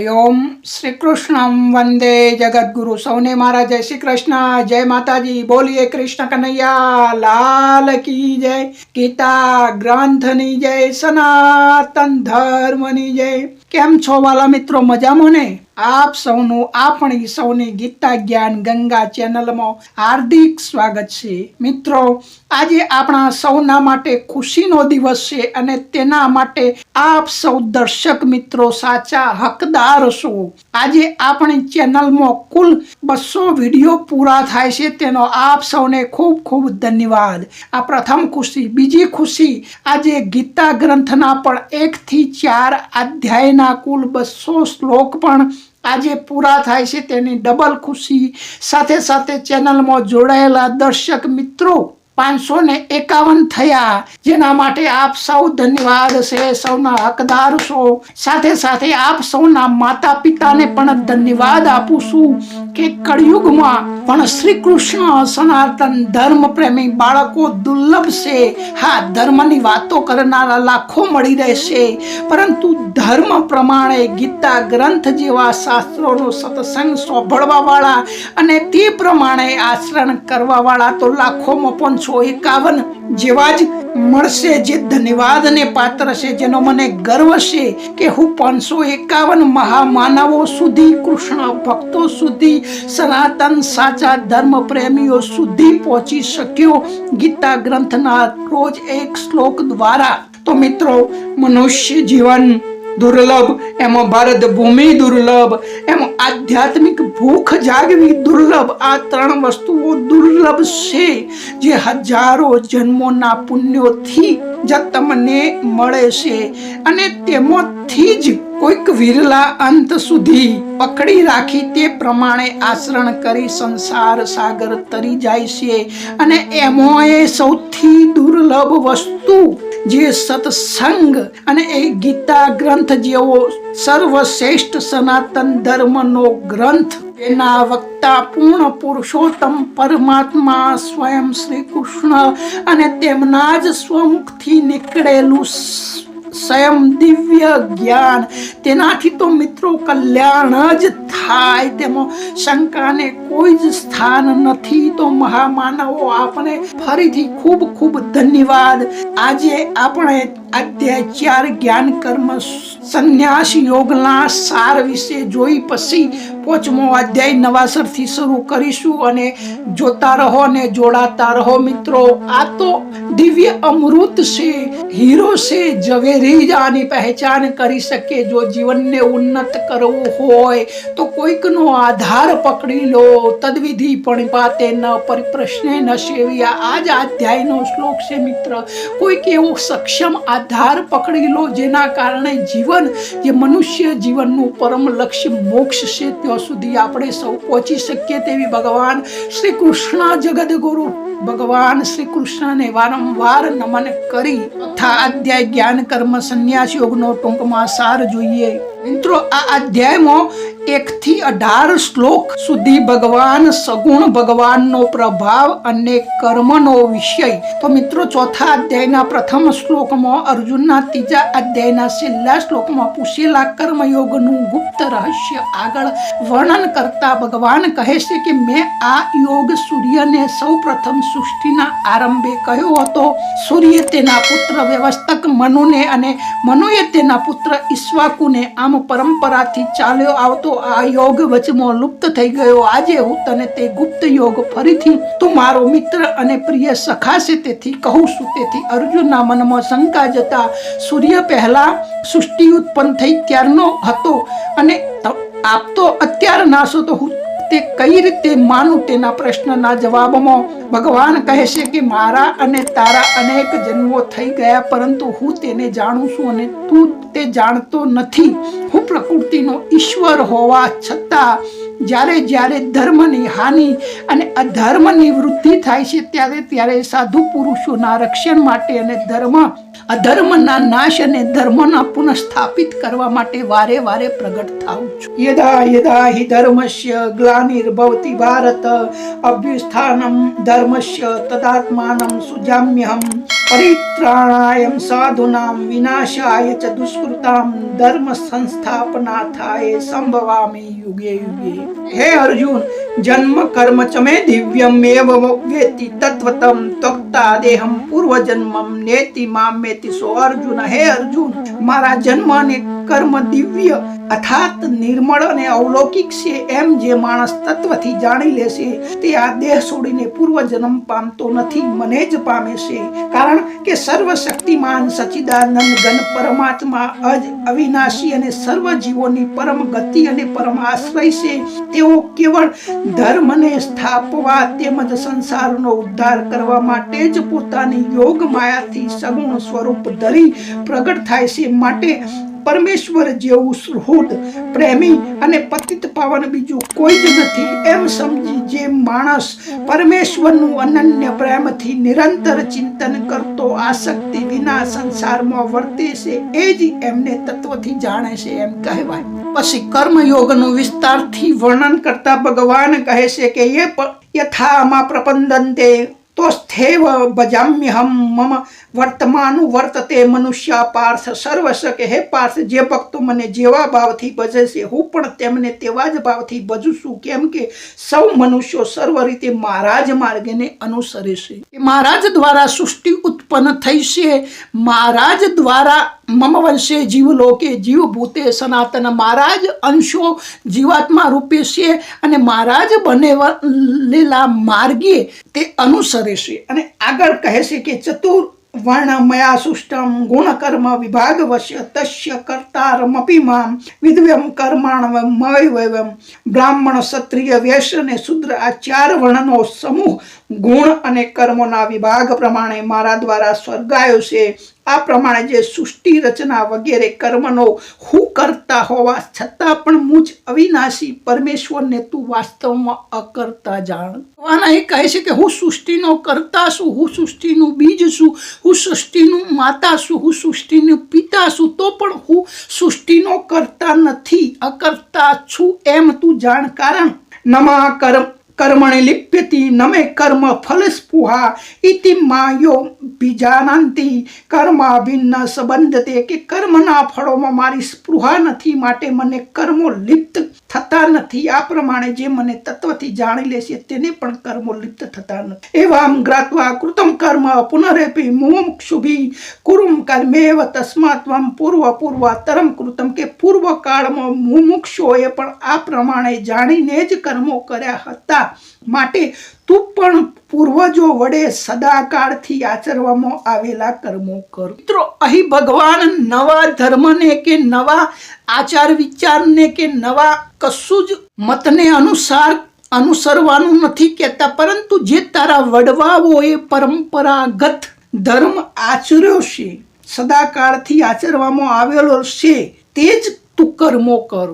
हरिओम श्री कृष्णम वंदे जगत गुरु। सौने मारा जय श्री कृष्ण, जय माताजी। बोलिए कृष्ण कन्हैया लाल की जय। गीता ग्रंथनी जय, सनातन धर्मनी जय। केम छो वाला मित्रों, मजामां ने? आप सौनु आपणी सौनी गीता ज्ञान गंगा चेनल में हार्दिक स्वागत छे। मित्रों, आज आपणा सौना माटे खुशीनो दिवस छे अने तेना माटे आप सौ दर्शक मित्रों साचा हकदार छो। आज आपणी चेनल में कुल 200 विडियो पूरा थाय छे, तेनो आप सौने खूब खूब धन्यवाद। आ प्रथम खुशी। बीजी खुशी, आज गीता ग्रंथना पण 1 થી 4 अध्यायना कुल 200 श्लोक पण આજે પૂરા થાય છે, તેની ડબલ ખુશી। સાથે સાથે ચેનલમાં જોડાયેલા દર્શક મિત્રો 551 થયા, જેના માટે આપ સૌ ધન્યવાદ છે, સૌના હકદાર છો। સાથે સાથે આપ સૌના માતા પિતાને પણ ધન્યવાદ આપું છું કે કળિયુગમાં પણ શ્રી કૃષ્ણ સનાતન ધર્મ પ્રેમી બાળકો દુર્લભ છે। હા, ધર્મની વાતો કરનારા લાખો મળી રહેશે, પરંતુ ધર્મ પ્રમાણે ગીતા ગ્રંથ જેવા શાસ્ત્રોનો સત્સંગ સાંભળવા વાળા અને તે પ્રમાણે આચરણ કરવા વાળા તો લાખોમાં 551 જેવા જ મળશે, જે ધન્યવાદને પાત્ર છે, જેનો મને ગર્વ છે કે હું 551 મહામાનવો સુધી, કૃષ્ણ ભક્તો સુધી, સનાતન સાચા ધર્મ પ્રેમીઓ સુધી પહોંચી શક્યો ગીતા ગ્રંથના રોજ એક શ્લોક દ્વારા। તો મિત્રો, મનુષ્ય જીવન दुर्लभ, एमो भारत भूमि दुर्लभ, एमो आध्यात्मिक भूख जागवी दुर्लभ। आ 3 वस्तुओं दुर्लभ छे, जे हजारों जन्मोना पुण्योथी ज तमने मळे छे अने तेमोथी ज कोईक विरला अंत सुधी पकड़ी राखी ते प्रमाणे आचरण करी संसार सागर तरी जाय छे। अने एमोए सौथी दुर्लभ वस्तु जे सत्संग अने ए गीता ग्रंथ जेवो सर्वश्रेष्ठ सनातन धर्मनो ग्रंथ, एना वक्ता पूर्ण पुरुषोत्तम परमात्मा स्वयं श्री कृष्ण अने तेमना ज स्वमुखथी निकळेलुं स्वयं दिव्य ज्ञान, तेनाथी तो मित्रों कल्याण ज थाय, तेमां शंकाने कोई ज स्थान नथी। तो महामानवो आपणे फरीथी खूब खूब धन्यवाद। आजे आपणे अध्याय 4 ज्ञान कर्म संन्यास योगना सार विषे जोई पछी 5मो अध्याय नवासरथी शरू करीशुं अने जोता रहो ने जोड़ाता रहो। मित्रों, आ तो दिव्य अमृत से, हीरो से, जवेरी आनी पहचान करी सके। जो जीवन ने उन्नत करवू होय तो कोईकनो आधार पकड़ी लो, तद्विधि पणिपाते न परिप्रश्ने न सेविया। आज अध्यायनो श्लोक से मित्र, कोईक एवो सक्षम आधार पकड़ी लो जेना कारणे जीवन, जे मनुष्य जीवनનું परम लक्ष्य मोक्ष છે, ત્યાં સુધી આપણે સૌ પહોંચી શકીએ તેવી ભગવાન શ્રી કૃષ્ણ જગત ગુરુ ભગવાન શ્રી કૃષ્ણને વારંવાર નમન કરી તથા અધ્યાય જ્ઞાન કર્મ સંન્યાસ યોગનો ટૂંકમાં સાર જોઈએ। મિત્રો, આ અધ્યાયમાં 1 થી 18 શ્લોક સુધી ભગવાન સગુણ ભગવાનનો પ્રભાવ અને કર્મનો વિષય। તો મિત્રો, ચોથા અધ્યાયના પ્રથમ શ્લોકમાં અર્જુનના ત્રીજા અધ્યાયના છેલ્લા શ્લોકમાં પૂછેલા કર્મયોગનું ગુપ્ત રહસ્ય આગળ વર્ણન કરતા ભગવાન કહે છે કે મેં આ યોગ સૂર્યને સૌ પ્રથમ સૃષ્ટિના આરંભે કહ્યો હતો। સૂર્ય તેના પુત્ર વ્યવસ્થક મનુને અને મનુએ તેના પુત્ર ઈશ્વાકુને, આમ પરંપરાથી ચાલ્યો આવતો આ યોગ વચમાં લુપ્ત થઈ ગયો। આજે હું તને તે ગુપ્ત યોગ ફરીથી તું મારો મિત્ર અને પ્રિય સખા છે તેથી કહું છું। તેથી અર્જુનના મનમાં શંકા જતા સૂર્ય પહેલા સૃષ્ટિ ઉત્પન્ન થઈ ત્યારનો હતો અને આપ તો અત્યારના છો, તો હું તે કઈ રીતે માનું? તેના પ્રશ્નના જવાબમાં ભગવાન કહે છે કે મારા અને તારા અનેક જન્મો થઈ ગયા, પરંતુ હું તેને જાણું છું અને તું તે જાણતો નથી। હું પ્રકૃતિનો ઈશ્વર હોવા છતાં જ્યારે જ્યારે ધર્મની હાનિ અને અધર્મની વૃદ્ધિ થાય છે, ત્યારે ત્યારે સાધુ પુરુષોના રક્ષણ માટે અને અધર્મના નાશ અને ધર્મના પુનઃસ્થાપિત કરવા માટે વારે વારે પ્રગટ થાઉં છું। યદા યદા હિ ધર્મસ્ય ગ્લાનિર્ભવતિ ભારત અભ્યુત્થાનમ ધર્મસ્ય તદાત્માનમ સુજામ્યહમ। પરિત્રાણાય સાધુનામ વિનાશાય ચ દુષ્કૃતામ ધર્મ સંસ્થાપનાથાય સંભવામિ યુગે યુગે. હે અર્જુન, જન્મ કર્મ ચ મે દિવ્યમ એવ વેતિ તત્વતમ ત્વક્તા દેહમ પૂર્વજન્મમ નેતિ મામેતિ. સો અર્જુન, હે અર્જુન, મારા જન્મ અને કર્મ દિવ્ય અર્થાત નિર્મળ અને અવલૌકિક છે એમ જે માણસ તત્વથી જાણી લેશે તે આ દેહ છોડીને પૂર્વજન્મ પામતો નથી, મને જ પામે છે. કારણ કે સર્વશક્તિમાન સચ્ચિદાનંદ ઘન પરમાત્મા અજ અવિનાશી અને સર્વ જીવોની પરમ ગતિ અને પરમ આશ્રય છે. તેઓ કેવળ ધર્મને સ્થાપવા તેમજ સંસારનો ઉદ્ધાર કરવા માટે જ પોતાની યોગ માયાથી સગુણ સ્વરૂપ ધરી પ્રગટ થાય છે. માટે પરમેશ્વર જેવું સુહૃદ, પ્રેમી અને પતિત પાવન બીજું કોઈ જ નથી એમ સમજી જે માણસ પરમેશ્વરનું અનન્ય પ્રેમથી નિરંતર ચિંતન કરતો આસક્તિ વિના સંસારમાં વર્તે છે એ જ એમને તત્વથી જાણે છે એમ કહેવાય. પછી કર્મયોગનું વિસ્તારથી વર્ણન કરતા ભગવાન કહે છે કે યથામાં પ્રપંદન્તે તો સ્થેવ ભજામ્યહમ મમ વર્તમાનું વર્તતે મનુષ્ય પાર્થ સર્વશ. કે હે પાર્થ, જે ભક્તો મને જેવા ભાવથી ભજે છે હું પણ તેમને તેવા જ ભાવથી ભજું છું. કેમ કે સૌ મનુષ્યો સર્વ રીતે મારા જ માર્ગને અનુસરે છે. મારા જ દ્વારા સૃષ્ટિ ઉત્પન્ન થઈ છે, મારા જ દ્વારા મમ વંશે જીવલોકે જીવભૂતે સનાતન, મારા જ અંશો જીવાત્મા રૂપે છે અને મારા જ બનેલા માર્ગે તે અનુસરે છે. અને આગળ કહે છે કે ચતુર વર્ણમયા સૃષ્ટમ ગુણકર્મ વિભાગવશ્ય તસ્ય કર્તારમપી મામ વિદ્વ્યમ કર્માણવૈવમ. બ્રાહ્મણ, ક્ષત્રિય, વૈશ્ય અને શૂદ્ર આ ચાર વર્ણનો સમૂહ ગુણ અને કર્મોના વિભાગ પ્રમાણે મારા દ્વારા સ્વર્ગાયો છે. આ પ્રમાણે જે સૃષ્ટિ રચના વગેરે કર્મનો હું કરતા હોવા છતાં પણ મુજ અવિનાશી પરમેશ્વરને તું વાસ્તવમાં અકર્તા જાણ. ભગવાન એ કહે છે કે હું સૃષ્ટિનો કરતા છું, હું સૃષ્ટિનું બીજ છું, હું સૃષ્ટિનું માતા છું, હું સૃષ્ટિનું પિતા છું, તો પણ હું સૃષ્ટિનો કરતા નથી, અકર્તા છું એમ તું જાણ. કારણ નમા કર્મણિ લિપ્યતિ નમે કર્મ ફલસ્પૃહા ઇતિ માયો બીજાનંતિ કર્મા ભિન્ન સંબંધતે. કે કર્મના ફળોમાં મારી સ્પૃહા નથી, માટે મને કર્મો લિપ્ત થતા નથી. આ પ્રમાણે જે મને તત્વથી જાણી લેશે તેને પણ કર્મો લિપ્ત થતા નથી. એવામ જ્ઞાત્વા કૃતમ કર્મ પુનરેપી મુમુક્ષુભિ કુરુમ કર્મેવ તસ્માત્વમ પૂર્વતરમ કૃતમ. કે પૂર્વ કાળમાં મુમુક્ષુઓએ પણ આ પ્રમાણે જાણીને જ કર્મો કર્યા હતા, માટે તું પણ પૂર્વજો વડે સદાકાળથી આચરવામાં આવેલા કર્મો કર. મિત્રો, અહીં ભગવાન નવા ધર્મને કે નવા આચાર વિચારને કે નવા કશું જ મતને અનુસરવાનું નથી કહેતા, પરંતુ જે તારા વડવાઓએ પરંપરાગત ધર્મ આચર્યો છે, સદાકાળથી આચરવામાં આવેલો છે, તે જ તું કર્મો કર.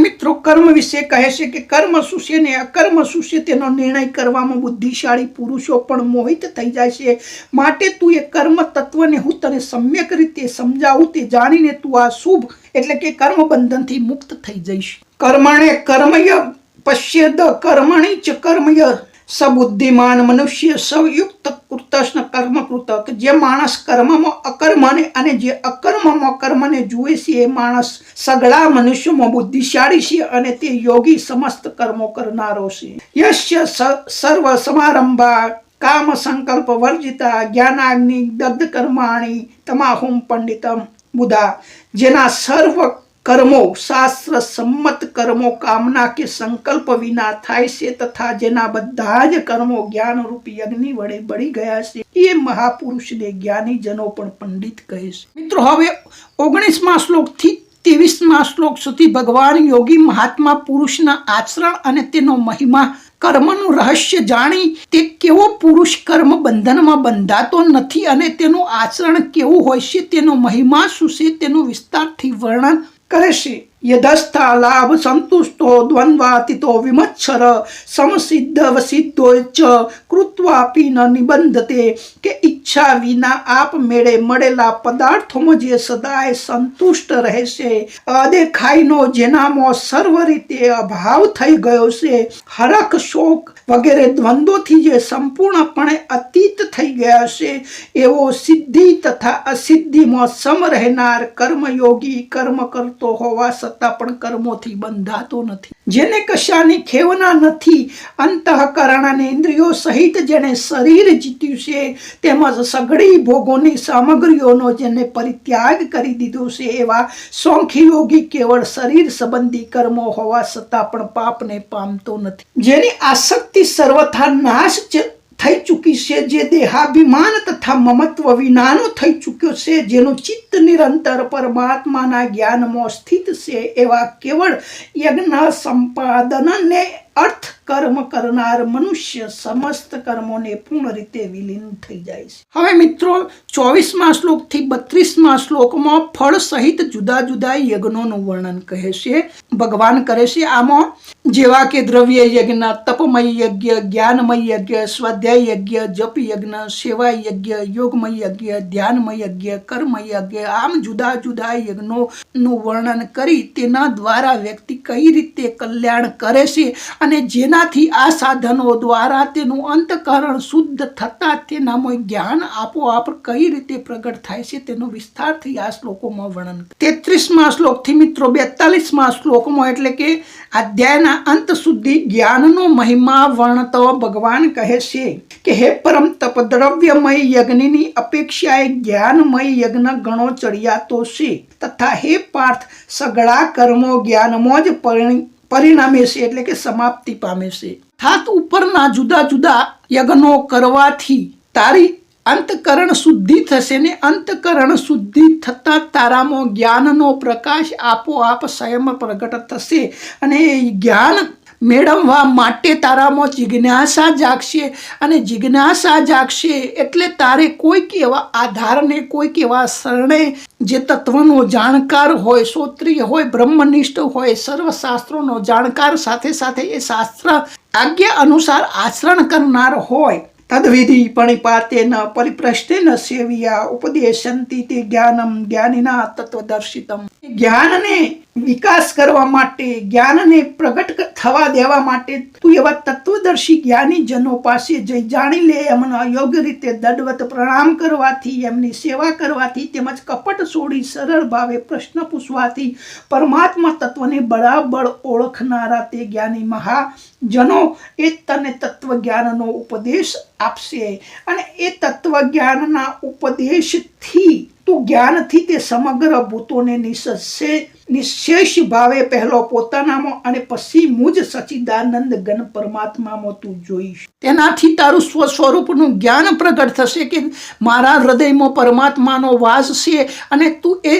મિત્રો, કર્મ વિશે કહે છે કે કર્મ શું છે ને અકર્મ શું છે તેનો નિર્ણય કરવામાં બુદ્ધિશાળી પુરુષો પણ મોહિત થઈ જાય છે. માટે તું એ કર્મ તત્વને હું તને સમ્યક રીતે સમજાવું તે જાણીને તું આ શુભ એટલે કે કર્મ બંધનથી મુક્ત થઈ જઈશ. કર્મણે કર્મય પશ્યેદ કર્મણિ ચ કર્મય સબુદ્ધિમાન મનુષ્ય સયુક્ત કૃતસ્ન કર્મકૃત. જે માણસ કર્મમાં અકર્મને અને જે અકર્મમાં કર્મને જુએ છે એ માણસ સગળા મનુષ્યોમાં બુદ્ધિશાળી છે અને તે યોગી સમસ્ત કર્મો કરનારો છે. યસ્ય સર્વ સમારંભા કામ સંકલ્પ વર્જિતા જ્ઞાનાગ્નિ દગ્ધ કર્માણી તમાહુમ પંડિતમ બુધા. જેના સર્વ કર્મો શાસ્ત્ર સંમત કર્મો કામના કે સંકલ્પ વિના થાય છે તથા જેના બધા જ કર્મો જ્ઞાન રૂપી અગ્નિ વડે બળી ગયા છે એ મહાપુરુષને જ્ઞાની જનો પણ પંડિત કહે છે. મિત્રો, હવે 19મા શ્લોકથી 23મા શ્લોક સુધી ભગવાન યોગી મહાત્મા પુરુષના આચરણ અને તેનો મહિમા કર્મનું રહસ્ય જાણી તે કેવો પુરુષ કર્મ બંધનમાં બંધાતો નથી અને તેનું આચરણ કેવું હોય છે, તેનો મહિમા શું છે તેનું વિસ્તારથી વર્ણન કરે છે. યદસ્થા લાભ સંતુષ્ટો દ્વંદ્વાતીતો વિમચ્છર સમસિદ્ધ વસિદ્ધો ચ કૃત્વાપી ન નિબંધતે, કે ઈચ્છા વિના આપમેળે મળેલા પદાર્થોમાં જે સદાય સંતુષ્ટ રહેશે, અદેખાઈનો જેનામાં સર્વ રીતે અભાવ થઈ ગયો છે, હરખ શોક વગેરે દ્વંદ્વોથી જે સંપૂર્ણપણે અતીત થઈ ગયા છે, એવો સિદ્ધિ તથા અસિદ્ધિમાં સમ રહેનાર કર્મયોગી કર્મ કરતો હોવા છતાં પણ કર્મોથી બંધાતો નથી, જેને કશાની ખેવના નથી, અંતઃકરણ અને ઇન્દ્રિયો સહિત જેને શરીર જીત્યું છે, તેમજ સઘળી ભોગોની સામગ્રીઓનો જેને પરિત્યાગ કરી દીધો છે, એવા સોંખી યોગી કેવળ શરીર સંબંધી કર્મો હોવા છતાં પણ પાપને પામતો નથી, જેની આસક્તિ સર્વથા નાશ થઈ ચૂકી છે, જે દેહાભિમાન તથા મમત્વ વિનાનો થઈ ચૂક્યો છે, જેનું ચિત્ત નિરંતર પરમાત્માના જ્ઞાનમાં સ્થિત છે, એવા કેવળ યજ્ઞ સંપાદનને અર્થ કર્મ કરનાર મનુષ્ય સમસ્ત કર્મોને પૂર્ણ રીતે વિલીન થઈ જાય છે. હવે મિત્રો 24મા શ્લોકથી 32મા શ્લોકમાં ફળ સહિત જુદા જુદા યજ્ઞોનું વર્ણન કહે છે, ભગવાન કરે છે. આમાં જેવા કે દ્રવ્ય યજ્ઞ, તપમય યજ્ઞ, જ્ઞાનમય યજ્ઞ, સ્વાધ્યાય યજ્ઞ, જપ યજ્ઞ, સેવા યજ્ઞ, યોગમય યજ્ઞ, ધ્યાનમય યજ્ઞ, કર્મ યજ્ઞ, આમ જુદા જુદા યજ્ઞોનું વર્ણન કરી તેના દ્વારા વ્યક્તિ કઈ રીતે કલ્યાણ કરે છે અને જેનાથી આ સાધનો દ્વારા તેનું અંતઃકરણ શુદ્ધ થતા તેનામાં જ્ઞાન આપોઆપ કઈ રીતે પ્રગટ થાય છે તેનું વિસ્તારથી આ શ્લોકોમાં વર્ણન. 33મા શ્લોકથી મિત્રો 42મા શ્લોકમાં એટલે કે અધ્યાયના અંત સુધી જ્ઞાનનો મહિમા વર્ણતો ભગવાન કહે છે કે હે પરમ તપ, દ્રવ્યમય યજ્ઞની અપેક્ષાએ જ્ઞાનમય યજ્ઞ ગણો ચડિયાતો છે, તથા હે પાર્થ, સઘળા કર્મો જ્ઞાનમાં જ પરિણામે છે એટલે કે સમાપ્તિ પામે છે. હાથ ઉપરના જુદા જુદા યજ્ઞો કરવાથી તારી અંતકરણ શુદ્ધિ થશે ને અંતકરણ શુદ્ધિ થતા તારામાં જ્ઞાનનો પ્રકાશ આપોઆપ સ્વયં પ્રગટ થશે અને જ્ઞાન મેળવવા માટે તારામાં જિજ્ઞાસા જાગશે અને જિજ્ઞાસા જાગશે એટલે તારે કોઈક એવા આધારને, કોઈક એવા શરણે જે તત્વનો જાણકાર હોય, શ્રોત્રિય હોય, બ્રહ્મનિષ્ઠ હોય, સર્વશાસ્ત્રોનો જાણકાર, સાથે સાથે એ શાસ્ત્ર આજ્ઞા અનુસાર આચરણ કરનાર હોય, તદ્વિધિ પણિપાતેન પરિપ્રશ્નેન સેવ્યા ઉપદેશંતિ તે જ્ઞાનમ જ્ઞાનિના તત્વદર્શિતમ. જ્ઞાનને વિકાસ કરવા માટે, જ્ઞાનને પ્રગટ થવા દેવા માટે તું એવા તત્વદર્શી જ્ઞાની જનો પાસે જઈ જાણી લે. એમનો યોગ્ય રીતે દંડવત પ્રણામ કરવાથી, એમની સેવા કરવાથી, તેમજ કપટ છોડી સરળ ભાવે પ્રશ્ન પૂછવાથી પરમાત્મા તત્વને બરાબર ઓળખનારા તે જ્ઞાની મહાજનો એ તને તત્વજ્ઞાનનો ઉપદેશ આપશે અને એ તત્વજ્ઞાનના ઉપદેશથી તું જ્ઞાનથી તે સમગ્ર ભૂતોને નિશેષ ભાવે પહેલો પોતાનામાં અને પછી મુજ સચિદાનંદ ઘન પરમાત્મામાં તું જોઈશ. તેનાથી તારું સ્વસ્વરૂપનું જ્ઞાન પ્રગટ થશે કે મારા હૃદયમાં પરમાત્માનો વાસ છે અને તું એ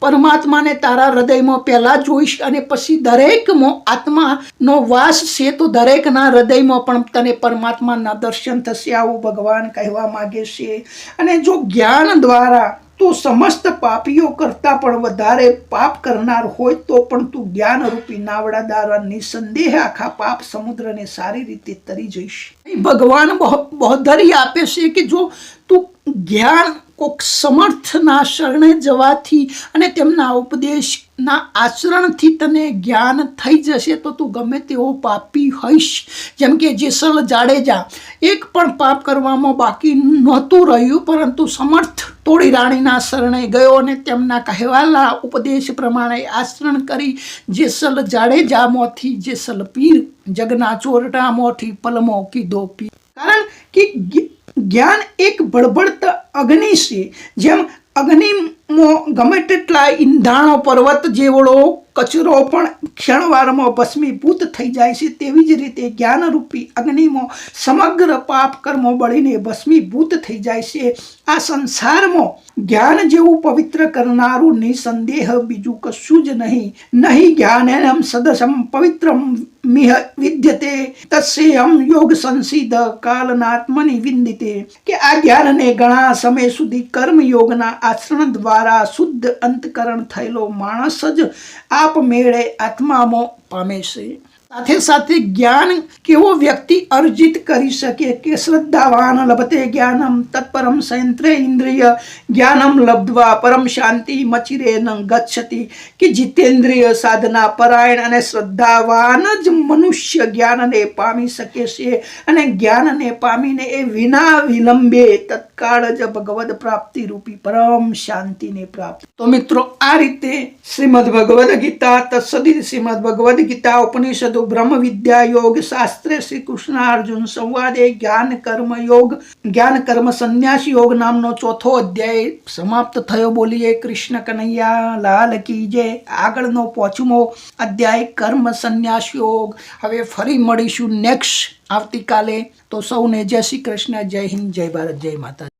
પરમાત્માને તારા હૃદયમાં પહેલા જોઈશ અને પછી દરેકમાં આત્માનો વાસ છે તો દરેકના હૃદયમાં પણ તને પરમાત્માના દર્શન થશે, આવું ભગવાન કહેવા માંગે છે. અને જો જ્ઞાન દ્વારા તું સમસ્ત પાપીઓ કરતા પણ વધારે પાપ કરનાર હોય તો પણ તું જ્ઞાન રૂપી નાવડા દ્વારા નિસંદેહ આખા પાપ સમુદ્રને સારી રીતે તરી જઈશ. ભગવાન બહોધરી આપે છે કે જો તું જ્ઞાન કોક સમર્થના શરણે જવાથી અને તેમના ઉપદેશના આચરણથી તને જ્ઞાન થઈ જશે તો તું ગમે તેવો પાપી હોઈશ. જેમ કે જેસલ જાડેજા એક પણ પાપ કરવામાં બાકી નહોતું રહ્યું, પરંતુ સમર્થ તોડી રાણીના શરણે ગયો અને તેમના કહેવાલા ઉપદેશ પ્રમાણે આચરણ કરી જેસલ જાડેજામાંથી જેસલ પીર, જગના ચોરટામાંથી પલમો કીધો પીર. કારણ કે જ્ઞાન એક બળબડતા અગ્નિ છે. જેમ અગ્નિમાં ગમે તેટલા ઈંધાણો પર્વત જેવડો કચરો પણ ક્ષણવારમાં ભસ્મીભૂત થઈ જાય છે, તેવી જ રીતે જ્ઞાનરૂપી અગ્નિમાં સમગ્ર પાપ કર્મો બળીને ભસ્મીભૂત થઈ જાય છે. આ સંસારમાં જ્ઞાન જેવું પવિત્ર કરનારું નિસંદેહ બીજું કશું જ નહીં. નહીં જ્ઞાનેનમ સદસમ પવિત્રમ મિહ વિદ્યતે તસ્યમ યોગ સંસિદ્ધ કાલનાત્મનિ વિંદિતે. કે આ જ્ઞાનને ઘણા સમય સુધી કર્મયોગના આચરણ દ્વારા દ્વારા શુદ્ધ અંતકરણ થયેલો માણસ જ આપમેળે આત્મામાં પામે છે. સાથે સાથે જ્ઞાન કેવો વ્યક્તિ અર્જિત કરી શકે કે શ્રદ્ધાવાન લભતે જ્ઞાનમ તત્પરમ સંયંત્રે ઇન્દ્રિય જ્ઞાનમ લબ્ધવા પરમ શાંતિ મચિરે ન ગચ્છતિ, કે જીતેન્દ્રિય સાધના પરાયણ અને શ્રદ્ધાવાન જ મનુષ્ય જ્ઞાનને પામી શકે છે અને જ્ઞાનને પામીને એ વિના વિલંબે તત્કાળ જ ભગવદ પ્રાપ્તિ રૂપી પરમ શાંતિને પ્રાપ્ત. તો મિત્રો, આ રીતે શ્રીમદ ભગવદ ગીતા તત્સદિત શ્રીમદ ભગવદ ગીતા ઉપનિષદો બ્રહ્મ વિદ્યા યોગ શાસ્ત્રે શ્રી કૃષ્ણ અર્જુન સંવાદે જ્ઞાન કર્મ સંન્યાસ યોગ નામનો 4થો અધ્યાય સમાપ્ત થયો. બોલીએ કૃષ્ણ કનૈયા લાલ કી જય. આગળનો 5મો અધ્યાય કર્મ સંન્યાસ યોગ. હવે ફરી મળીશું નેક્સ્ટ આવતીકાલે. તો સૌને જય શ્રી કૃષ્ણ, જય હિન્દ, જય ભારત, જય માતા.